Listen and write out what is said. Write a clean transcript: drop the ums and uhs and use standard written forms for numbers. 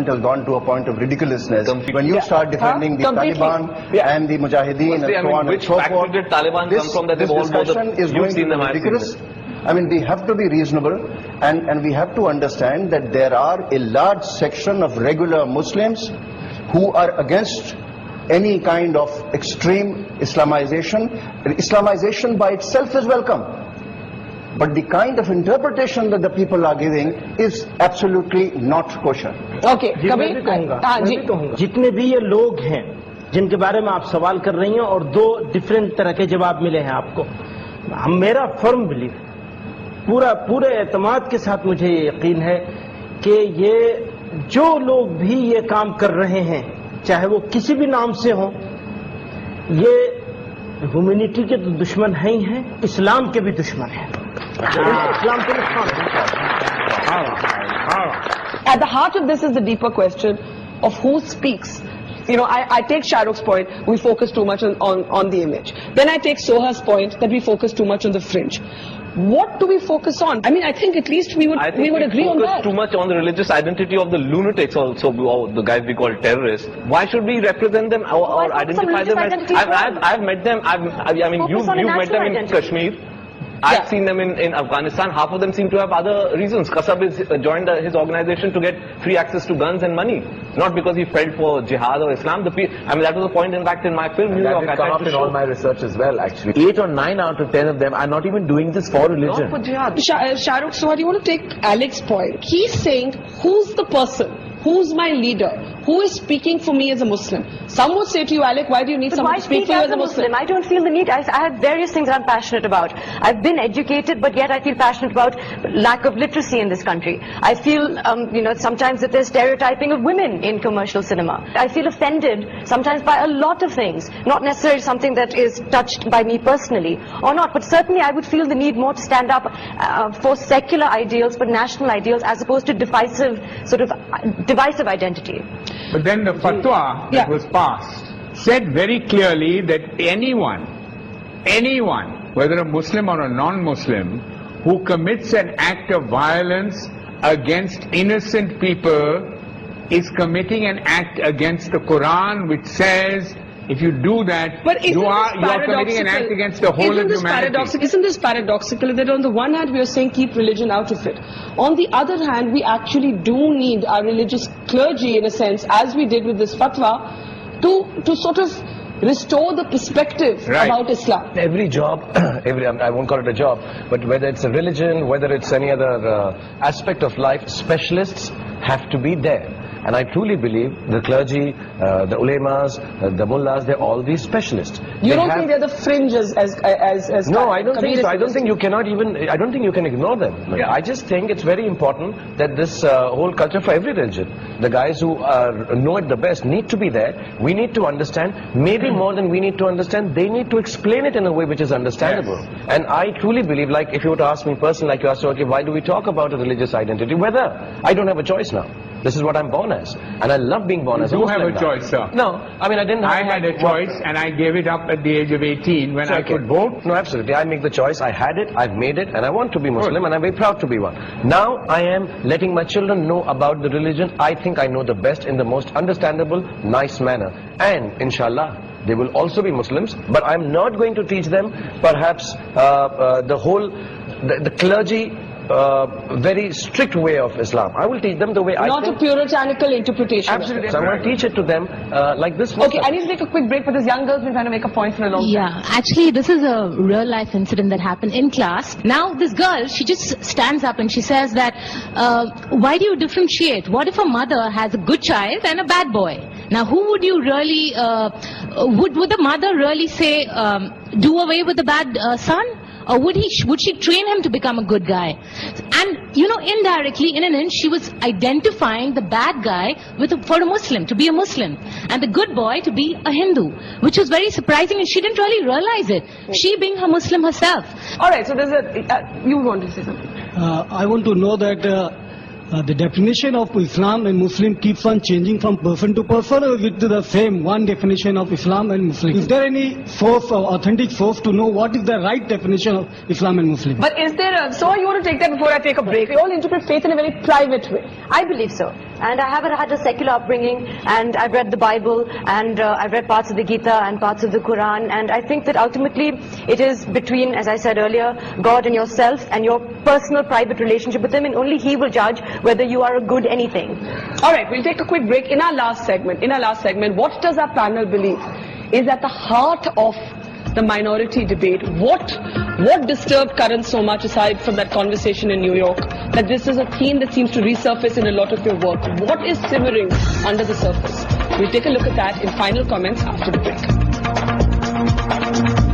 has gone to a point of ridiculousness. When you start defending the Taliban and the Mujahideen and so on and so forth, did Taliban come from that this discussion is going to be ridiculous. I mean, we have to be reasonable, and we have to understand that there are a large section of regular Muslims who are against any kind of extreme Islamization. Islamization by itself is welcome. But the kind of interpretation that the people are giving is absolutely not kosher. Okay, मैं भी कहूँगा जितने भी ये लोग हैं जिनके बारे में आप सवाल कर रही हैं और दो डिफरेंट तरह के जवाब मिले हैं आपको, मेरा फर्म बिलीव पूरे एतमाद के साथ मुझे ये यकीन है कि ये जो लोग भी ये काम कर रहे हैं, चाहे वो किसी भी नाम से हों, ये ह्यूमैनिटी के तो दुश्मन हैं ही हैं, इस्लाम के भी दुश्मन हैं। At the heart of this is the deeper question of who speaks. You know, I take Shahrukh's point, we focus too much on the image. Then I take Soha's point that we focus too much on the fringe. What do we focus on? I mean, I think at least we would agree on that. Too much on the religious identity of the lunatics also, or the guys we call terrorists. Why should we represent them or identify them as? I've met them. I mean, you've met them in Kashmir. I've seen them in Afghanistan. Half of them seem to have other reasons. Qasab has joined his organization to get free access to guns and money, not because he felt for jihad or Islam. I mean, that was the point, in fact, in my film New York. That come up in all my research as well, actually. 8 or 9 out of 10 of them are not even doing this for religion. Not for jihad. Shahrukh, so do you want to take Alex's point? He's saying, who's the person? Who's my leader? Who is speaking for me as a Muslim? Some would say to you, Alec, why do you need someone to speak for you as a Muslim? I don't feel the need. I have various things I'm passionate about. I've been educated, but yet I feel passionate about lack of literacy in this country. I feel, you know, sometimes that there's stereotyping of women in commercial cinema. I feel offended sometimes by a lot of things, not necessarily something that is touched by me personally or not, but certainly I would feel the need more to stand up for secular ideals, for national ideals, as opposed to divisive identity. But then the fatwa that was passed said very clearly that anyone, whether a Muslim or a non-Muslim, who commits an act of violence against innocent people is committing an act against the Quran, which says if you do that, you are committing an act against the whole of humanity. Isn't this paradoxical that on the one hand we are saying keep religion out of it, on the other hand we actually do need our religious clergy, in a sense, as we did with this fatwa, to sort of restore the perspective about Islam. Every job, I won't call it a job, but whether it's a religion, whether it's any other aspect of life, specialists have to be there. And I truly believe the clergy, the ulemas, the mullahs, they're all these specialists. You don't think they're the fringes as No, I don't think so. I don't think you cannot even, I don't think you can ignore them. Yeah. I just think it's very important that this whole culture for every religion, the guys who know it the best need to be there. We need to understand, maybe more than we need to understand, they need to explain it in a way which is understandable. Yes. And I truly believe, like if you were to ask me personally, like you asked, okay, why do we talk about a religious identity? Whether I don't have a choice now. This is what I'm born as, and I love being born as a Muslim. You have a choice, sir. No, I mean I didn't. I had a choice, and I gave it up at the age of 18 when I could vote. No, absolutely. I make the choice. I had it. I've made it, and I want to be Muslim, and I'm very proud to be one. Now I am letting my children know about the religion. I think I know the best in the most understandable, nice manner, and inshallah, they will also be Muslims, but I'm not going to teach them perhaps the clergy very strict way of Islam. I will teach them the way I think. Not a puritanical interpretation. Absolutely. So I want to teach it to them like this. Okay, I need to take a quick break, but this young girl's been trying to make a point for a long time. Yeah, actually this is a real life incident that happened in class. Now this girl, she just stands up and she says that, why do you differentiate? What if a mother has a good child and a bad boy? Now who would you really, would the mother really say, do away with the bad son? Or would she train him to become a good guy? And, you know, indirectly, in an inch, she was identifying the bad guy for a Muslim, to be a Muslim, and the good boy to be a Hindu, which was very surprising, and she didn't really realize it, she being a Muslim herself. Alright, so there's you want to say something? I want to know that the definition of Islam and Muslim keeps on changing from person to person, or with the same one definition of Islam and Muslim? Is there any source or authentic source to know what is the right definition of Islam and Muslim? But is there a, so you want to take that before I take a break? We all interpret faith in a very private way. I believe so. And I haven't had a secular upbringing, and I've read the Bible, and I've read parts of the Gita and parts of the Quran, and I think that ultimately it is between, as I said earlier, God and yourself and your personal private relationship with Him, and only He will judge whether you are a good anything. Alright, we'll take a quick break. In our last segment, what does our panel believe is at the heart of the minority debate? What disturbed Karan so much, aside from that conversation in New York, that this is a theme that seems to resurface in a lot of your work? What is simmering under the surface? We'll take a look at that in final comments after the break.